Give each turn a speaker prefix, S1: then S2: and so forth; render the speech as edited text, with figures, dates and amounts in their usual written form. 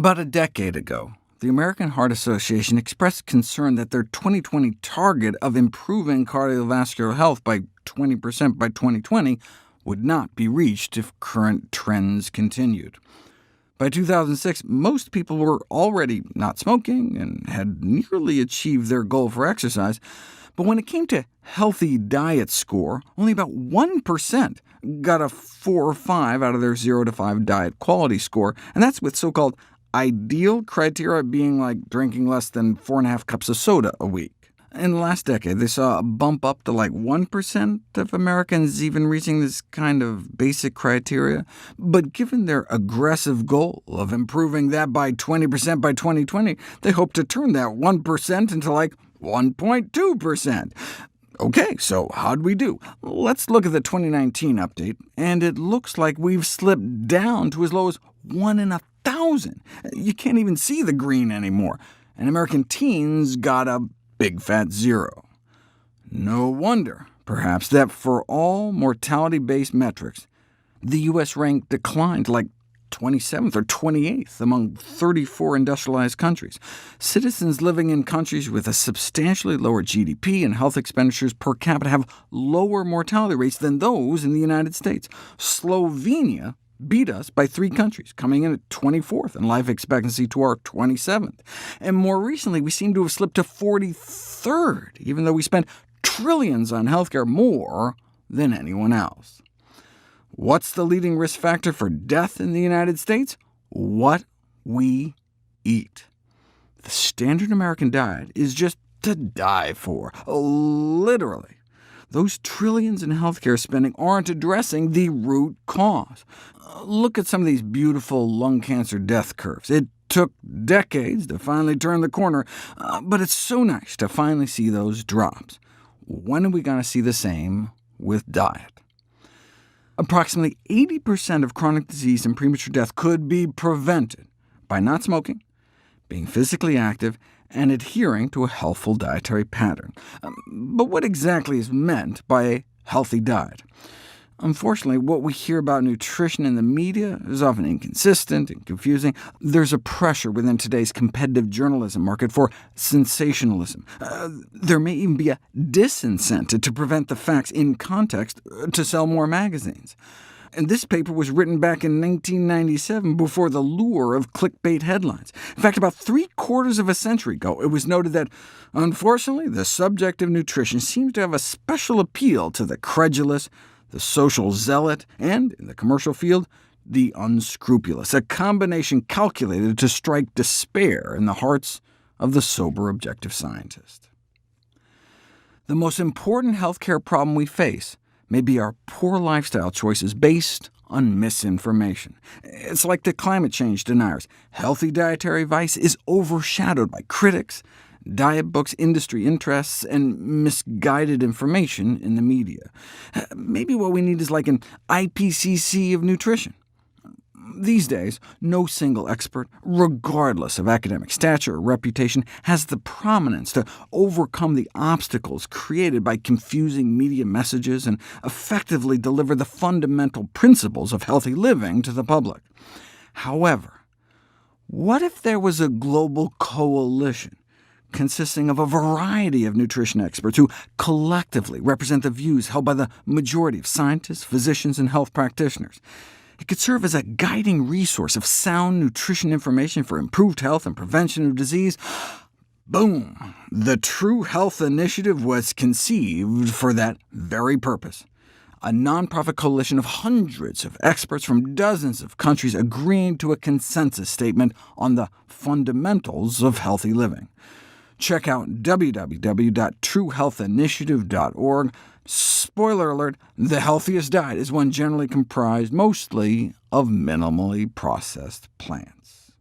S1: About a decade ago, the American Heart Association expressed concern that their 2020 target of improving cardiovascular health by 20% by 2020 would not be reached if current trends continued. By 2006, most people were already not smoking and had nearly achieved their goal for exercise, but when it came to healthy diet score, only about 1% got a 4 or 5 out of their 0 to 5 diet quality score, and that's with so-called ideal criteria being like drinking less than 4.5 cups of soda a week. In the last decade, they saw a bump up to like 1% of Americans even reaching this kind of basic criteria. But given their aggressive goal of improving that by 20% by 2020, they hope to turn that 1% into like 1.2%. OK, so how'd we do? Let's look at the 2019 update, and it looks like we've slipped down to as low as 1 in 1,000. You can't even see the green anymore, and American teens got a big fat 0. No wonder, perhaps, that for all mortality-based metrics, the U.S. rank declined like 27th or 28th among 34 industrialized countries. Citizens living in countries with a substantially lower GDP and health expenditures per capita have lower mortality rates than those in the United States. Slovenia beat us by 3 countries, coming in at 24th in life expectancy to our 27th. And more recently, we seem to have slipped to 43rd, even though we spend trillions on healthcare, more than anyone else. What's the leading risk factor for death in the United States? What we eat. The standard American diet is just to die for, literally. Those trillions in healthcare spending aren't addressing the root cause. Look at some of these beautiful lung cancer death curves. It took decades to finally turn the corner, but it's so nice to finally see those drops. When are we going to see the same with diet? Approximately 80% of chronic disease and premature death could be prevented by not smoking, being physically active, and adhering to a healthful dietary pattern. But what exactly is meant by a healthy diet? Unfortunately, what we hear about nutrition in the media is often inconsistent and confusing. There's a pressure within today's competitive journalism market for sensationalism. There may even be a disincentive to prevent the facts in context to sell more magazines. And this paper was written back in 1997, before the lure of clickbait headlines. In fact, about 3/4 of a century ago, it was noted that, unfortunately, the subject of nutrition seems to have a special appeal to the credulous, the social zealot, and, in the commercial field, the unscrupulous, a combination calculated to strike despair in the hearts of the sober objective scientist. The most important healthcare problem we face may be our poor lifestyle choices based on misinformation. It's like the climate change deniers. Healthy dietary advice is overshadowed by critics, diet books, industry interests, and misguided information in the media. Maybe what we need is like an IPCC of nutrition. These days, no single expert, regardless of academic stature or reputation, has the prominence to overcome the obstacles created by confusing media messages and effectively deliver the fundamental principles of healthy living to the public. However, what if there was a global coalition consisting of a variety of nutrition experts who collectively represent the views held by the majority of scientists, physicians, and health practitioners? It could serve as a guiding resource of sound nutrition information for improved health and prevention of disease. Boom! The True Health Initiative was conceived for that very purpose. A nonprofit coalition of hundreds of experts from dozens of countries agreeing to a consensus statement on the fundamentals of healthy living. Check out www.truehealthinitiative.org. Spoiler alert, the healthiest diet is one generally comprised mostly of minimally processed plants.